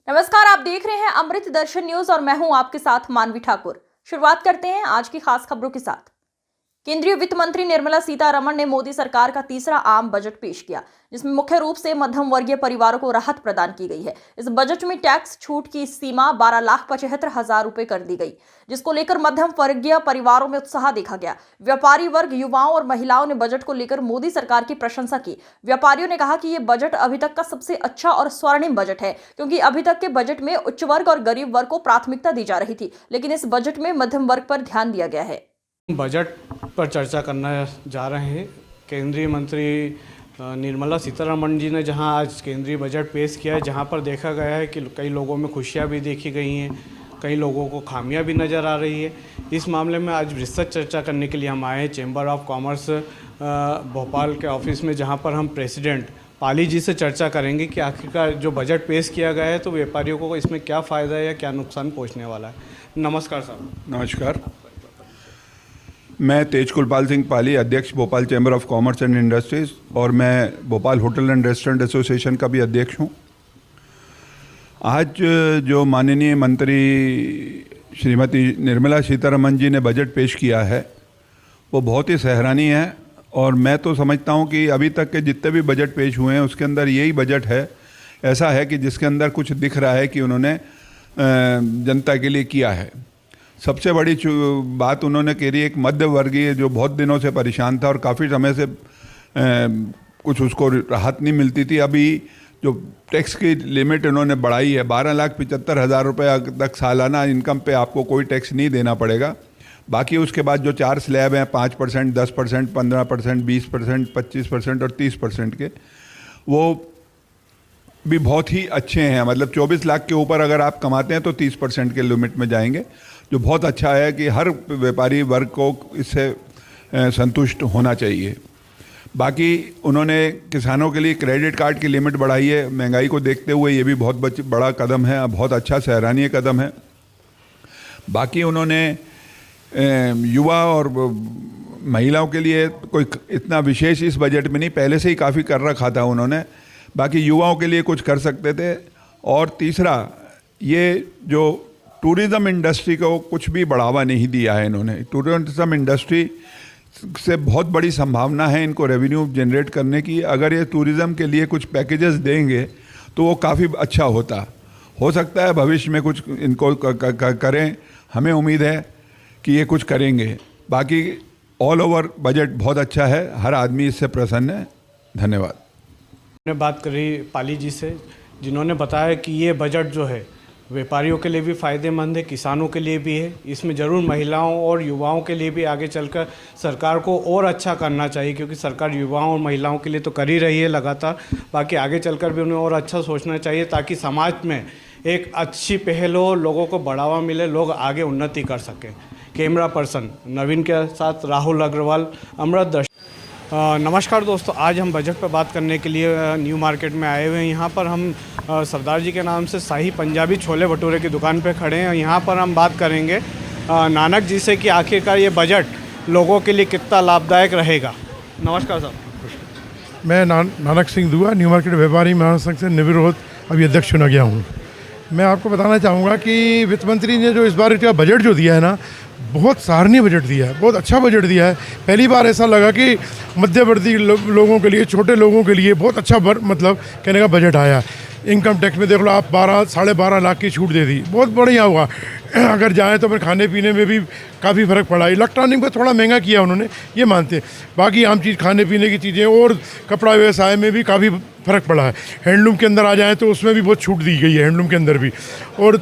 नमस्कार, आप देख रहे हैं अमृत दर्शन न्यूज और मैं हूं आपके साथ मानवी ठाकुर। शुरुआत करते हैं आज की खास खबरों के साथ। केंद्रीय वित्त मंत्री निर्मला सीतारमण ने मोदी सरकार का तीसरा आम बजट पेश किया, जिसमें मुख्य रूप से मध्यम वर्गीय परिवारों को राहत प्रदान की गई है। इस बजट में टैक्स छूट की सीमा 12,75,000 रुपए कर दी गई, जिसको लेकर मध्यम वर्गीय परिवारों में उत्साह देखा गया। व्यापारी वर्ग, युवाओं और महिलाओं ने बजट को लेकर मोदी सरकार की प्रशंसा की। व्यापारियों ने कहा कि ये बजट अभी तक का सबसे अच्छा और स्वर्णिम बजट है, क्योंकि अभी तक के बजट में उच्च वर्ग और गरीब वर्ग को प्राथमिकता दी जा रही थी, लेकिन इस बजट में मध्यम वर्ग पर ध्यान दिया गया है। बजट पर चर्चा करना जा रहे हैं। केंद्रीय मंत्री निर्मला सीतारमण जी ने जहां आज केंद्रीय बजट पेश किया है, जहां पर देखा गया है कि कई लोगों में खुशियां भी देखी गई हैं, कई लोगों को खामियां भी नज़र आ रही है। इस मामले में आज विस्तृत चर्चा करने के लिए हम आए हैं चैम्बर ऑफ कॉमर्स भोपाल के ऑफिस में, जहां पर हम प्रेसिडेंट पाली जी से चर्चा करेंगे कि आखिरकार जो बजट पेश किया गया है तो व्यापारियों को इसमें क्या फ़ायदा है या क्या नुकसान पहुँचने वाला है। नमस्कार साहब। नमस्कार, मैं तेज कुलपाल सिंह पाली, अध्यक्ष Bhopal chamber of commerce and industries, और मैं Bhopal hotel and restaurant association का भी अध्यक्ष हूँ। आज जो माननीय मंत्री श्रीमती निर्मला सीतारमण जी ने बजट पेश किया है वो बहुत ही सराहनीय है, और मैं तो समझता हूँ कि अभी तक के जितने भी बजट पेश हुए हैं उसके अंदर यही बजट है ऐसा है कि जिसके अंदर कुछ दिख रहा है कि उन्होंने जनता के लिए किया है। सबसे बड़ी बात उन्होंने करी, एक मध्य वर्गीय जो बहुत दिनों से परेशान था और काफ़ी समय से कुछ उसको राहत नहीं मिलती थी, अभी जो टैक्स की लिमिट उन्होंने बढ़ाई है 12,75,000 रुपये तक सालाना इनकम पे आपको कोई टैक्स नहीं देना पड़ेगा। बाकी उसके बाद जो 4 स्लैब हैं 5%, 10%, 15%, 20%, 25% और 30% के, वो भी बहुत ही अच्छे हैं। मतलब 24 लाख के ऊपर अगर आप कमाते हैं तो 30% के लिमिट में जाएंगे, जो बहुत अच्छा है कि हर व्यापारी वर्ग को इससे संतुष्ट होना चाहिए। बाकी उन्होंने किसानों के लिए क्रेडिट कार्ड की लिमिट बढ़ाई है, महंगाई को देखते हुए ये भी बहुत बड़ा कदम है, बहुत अच्छा सराहनीय कदम है। बाकी उन्होंने युवा और महिलाओं के लिए कोई इतना विशेष इस बजट में नहीं, पहले से ही काफ़ी कर रखा था उन्होंने, बाकी युवाओं के लिए कुछ कर सकते थे। और तीसरा, ये जो टूरिज़्म इंडस्ट्री को कुछ भी बढ़ावा नहीं दिया है इन्होंने। टूरिज़्म इंडस्ट्री से बहुत बड़ी संभावना है इनको रेवेन्यू जनरेट करने की। अगर ये टूरिज़्म के लिए कुछ पैकेजेस देंगे तो वो काफ़ी अच्छा हो सकता है भविष्य में कुछ इनको करें। हमें उम्मीद है कि ये कुछ करेंगे। बाकी ऑल ओवर बजट बहुत अच्छा है, हर आदमी इससे प्रसन्न है। धन्यवाद। मैंने बात करी पाली जी से, जिन्होंने बताया कि ये बजट जो है व्यापारियों के लिए भी फ़ायदेमंद है, किसानों के लिए भी है। इसमें ज़रूर महिलाओं और युवाओं के लिए भी आगे चलकर सरकार को और अच्छा करना चाहिए, क्योंकि सरकार युवाओं और महिलाओं के लिए तो कर ही रही है लगातार। बाकी आगे चलकर भी उन्हें और अच्छा सोचना चाहिए, ताकि समाज में एक अच्छी पहल हो, लोगों को बढ़ावा मिले, लोग आगे उन्नति कर सकें। कैमरा पर्सन नवीन के साथ राहुल अग्रवाल, अमृत दर्शन। नमस्कार दोस्तों, आज हम बजट पर बात करने के लिए न्यू मार्केट में आए हुए हैं। यहाँ पर हम सरदार जी के नाम से शाही पंजाबी छोले भटूरे की दुकान पे खड़े हैं। यहाँ पर हम बात करेंगे नानक जी से कि आखिरकार ये बजट लोगों के लिए कितना लाभदायक रहेगा। नमस्कार साहब। मैं नानक सिंह दुआ, न्यू मार्केट व्यापारी महासंघ से निर्विरोध अभी अध्यक्ष चुना गया हूँ। मैं आपको बताना चाहूँगा कि वित्त मंत्री ने जो इस बार का बजट जो दिया है ना, बहुत सराहनीय बजट दिया है, बहुत अच्छा बजट दिया है। पहली बार ऐसा लगा कि मध्यवर्ती लोगों के लिए, छोटे लोगों के लिए बहुत अच्छा मतलब कहने का बजट आया। इनकम टैक्स में देख लो आप 12-12.5 लाख की छूट दे दी, बहुत बढ़िया हुआ। अगर जाएँ तो फिर खाने पीने में भी काफ़ी फ़र्क पड़ा। इलेक्ट्रॉनिक में थोड़ा महंगा किया उन्होंने, ये मानते हैं। बाकी आम चीज़, खाने पीने की चीज़ें और कपड़ा व्यवसाय में भी काफ़ी फ़र्क पड़ा है। हैंडलूम के अंदर आ जाएँ तो उसमें भी बहुत छूट दी गई है, हैंडलूम के अंदर भी। और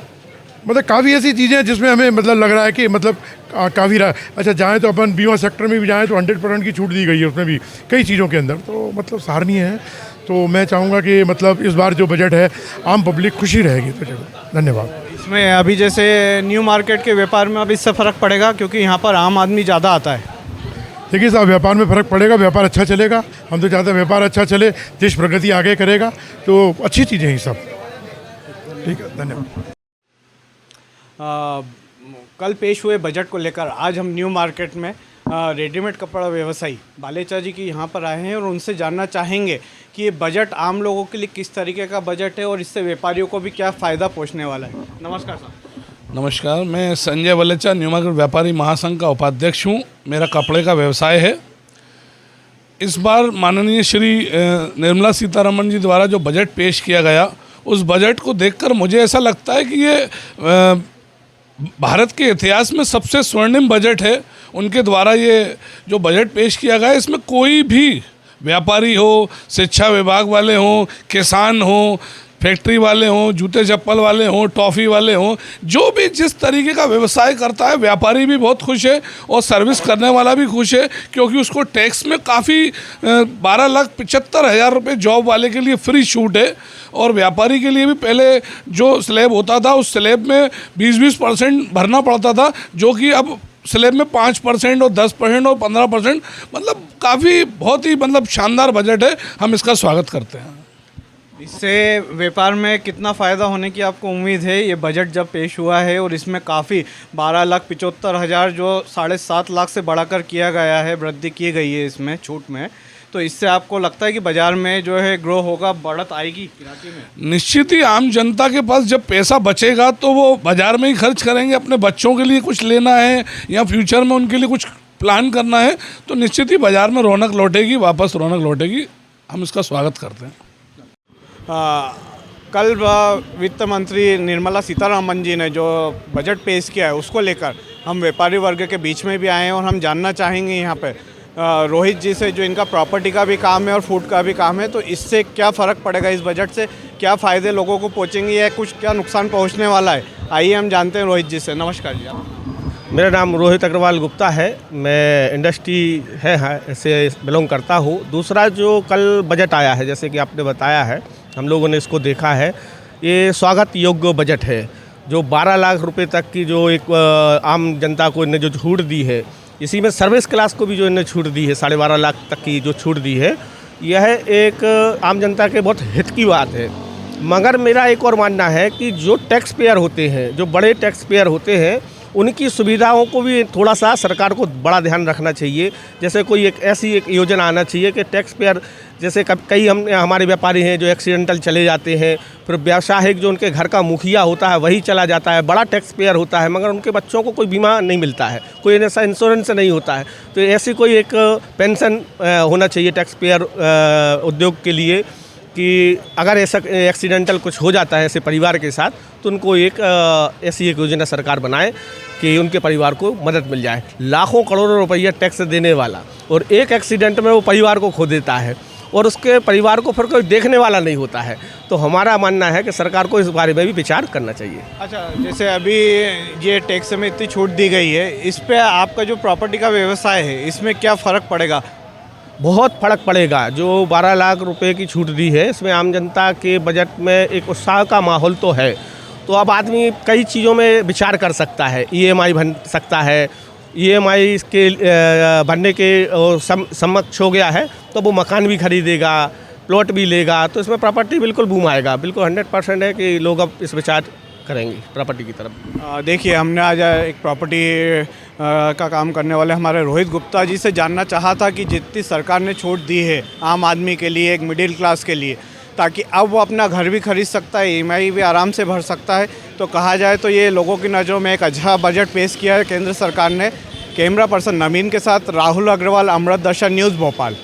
मतलब काफ़ी ऐसी चीज़ें हैं जिसमें हमें मतलब लग रहा है कि मतलब काफ़ी अच्छा जाएँ तो अपन बीमा सेक्टर में भी जाएँ तो 100% की छूट दी गई है उसमें भी, कई चीज़ों के अंदर। तो मतलब सराहनीय है। तो मैं चाहूँगा कि मतलब इस बार जो बजट है आम पब्लिक खुशी रहेगी। तो धन्यवाद। इसमें अभी जैसे न्यू मार्केट के व्यापार में अब इससे फ़र्क पड़ेगा, क्योंकि यहाँ पर आम आदमी ज़्यादा आता है। देखिए साहब, व्यापार में फ़र्क पड़ेगा, व्यापार अच्छा चलेगा। हम तो चाहते हैं व्यापार अच्छा चले, देश प्रगति आगे करेगा, तो अच्छी चीज़ें हैं सब। ठीक है, धन्यवाद। कल पेश हुए बजट को लेकर आज हम न्यू मार्केट में रेडीमेड कपड़ा व्यवसायी बालेचा जी की यहाँ पर आए हैं और उनसे जानना चाहेंगे कि ये बजट आम लोगों के लिए किस तरीके का बजट है और इससे व्यापारियों को भी क्या फ़ायदा पहुंचने वाला है। नमस्कार साहब। नमस्कार, मैं संजय वलेचा, न्यू मार्केट व्यापारी महासंघ का उपाध्यक्ष हूँ। मेरा कपड़े का व्यवसाय है। इस बार माननीय श्री निर्मला सीतारमण जी द्वारा जो बजट पेश किया गया, उस बजट को देखकर मुझे ऐसा लगता है कि ये भारत के इतिहास में सबसे स्वर्णिम बजट है। उनके द्वारा ये जो बजट पेश किया गया, इसमें कोई भी व्यापारी हो, शिक्षा विभाग वाले हों, किसान हों, फैक्ट्री वाले हों, जूते चप्पल वाले हों, टॉफ़ी वाले हों, जो भी जिस तरीके का व्यवसाय करता है, व्यापारी भी बहुत खुश है और सर्विस करने वाला भी खुश है, क्योंकि उसको टैक्स में काफ़ी 12,75,000 रुपये जॉब वाले के लिए फ्री छूट है। और व्यापारी के लिए भी पहले जो स्लैब होता था, उस स्लैब में 20% भरना पड़ता था, जो कि अब स्लैब में 5% और 10% और 15%, मतलब काफ़ी बहुत ही शानदार बजट है। हम इसका स्वागत करते हैं। इससे व्यापार में कितना फ़ायदा होने की आपको उम्मीद है? ये बजट जब पेश हुआ है और इसमें काफ़ी 12,75,000 जो 7.5 लाख से बढ़ाकर किया गया है, वृद्धि की गई है इसमें छूट में, तो इससे आपको लगता है कि बाज़ार में जो है ग्रो होगा, बढ़त आएगी किराती में? निश्चित ही आम जनता के पास जब पैसा बचेगा तो वो बाज़ार में ही खर्च करेंगे। अपने बच्चों के लिए कुछ लेना है या फ्यूचर में उनके लिए कुछ प्लान करना है, तो निश्चित ही बाज़ार में रौनक लौटेगी, वापस रौनक लौटेगी। हम इसका स्वागत करते हैं। कल वित्त मंत्री निर्मला सीतारमण जी ने जो बजट पेश किया है, उसको लेकर हम व्यापारी वर्ग के बीच में भी आए हैं और हम जानना चाहेंगे यहाँ पे रोहित जी से, जो इनका प्रॉपर्टी का भी काम है और फूड का भी काम है, तो इससे क्या फ़र्क पड़ेगा? इस बजट से क्या फ़ायदे लोगों को पहुँचेंगे या कुछ क्या नुकसान पहुँचने वाला है? आइए हम जानते हैं रोहित जी से। नमस्कार जी। मेरा नाम रोहित अग्रवाल गुप्ता है। मैं इंडस्ट्री से बिलोंग करता हूँ। दूसरा जो कल बजट आया है, जैसे कि आपने बताया है, हम लोगों ने इसको देखा है, ये स्वागत योग्य बजट है। जो 12 लाख रुपए तक की जो एक आम जनता को इन्हें जो छूट दी है, इसी में सर्विस क्लास को भी जो इन्हें छूट दी है, 12.5 लाख तक की जो छूट दी है, यह एक आम जनता के बहुत हित की बात है। मगर मेरा एक और मानना है कि जो टैक्स पेयर होते हैं, जो बड़े टैक्स पेयर होते हैं, उनकी सुविधाओं को भी थोड़ा सा सरकार को बड़ा ध्यान रखना चाहिए। जैसे कोई ऐसी योजना आना चाहिए कि टैक्स पेयर, जैसे कई हमारे व्यापारी हैं जो एक्सीडेंटल चले जाते हैं, फिर व्यावसायिक जो उनके घर का मुखिया होता है वही चला जाता है, बड़ा टैक्स पेयर होता है, मगर उनके बच्चों को कोई बीमा नहीं मिलता है, कोई ऐसा इंश्योरेंस नहीं होता है। तो ऐसी कोई एक पेंशन होना चाहिए टैक्स पेयर उद्योग के लिए, कि अगर ऐसा एक्सीडेंटल कुछ हो जाता है ऐसे परिवार के साथ, तो उनको एक ऐसी एक योजना सरकार बनाए कि उनके परिवार को मदद मिल जाए। लाखों करोड़ों रुपया टैक्स देने वाला और एक एक्सीडेंट में वो परिवार को खो देता है और उसके परिवार को फिर कोई देखने वाला नहीं होता है। तो हमारा मानना है कि सरकार को इस बारे में भी विचार करना चाहिए। अच्छा, जैसे अभी ये टैक्स में इतनी छूट दी गई है, इस पे आपका जो प्रॉपर्टी का व्यवसाय है, इसमें क्या फ़र्क पड़ेगा? बहुत फ़र्क पड़ेगा। जो 12 लाख रुपए की छूट दी है, इसमें आम जनता के बजट में एक उत्साह का माहौल तो है। तो अब आदमी कई चीज़ों में विचार कर सकता है, EMI भर सकता है, EMI के भरने के समक्ष हो गया है, तो वो मकान भी खरीदेगा, प्लॉट भी लेगा, तो इसमें प्रॉपर्टी बिल्कुल बूम आएगा। बिल्कुल 100% है कि लोग अब इस विचार करेंगे प्रॉपर्टी की तरफ। देखिए, हमने आज एक प्रॉपर्टी का काम करने वाले हमारे रोहित गुप्ता जी से जानना चाहा था कि जितनी सरकार ने छूट दी है आम आदमी के लिए, एक मिडिल क्लास के लिए, ताकि अब वो अपना घर भी खरीद सकता है, EMI भी आराम से भर सकता है, तो कहा जाए तो ये लोगों की नज़रों में एक अच्छा बजट पेश किया है केंद्र सरकार ने। कैमरा पर्सन नवीन के साथ राहुल अग्रवाल, अमृत दर्शन न्यूज़, भोपाल।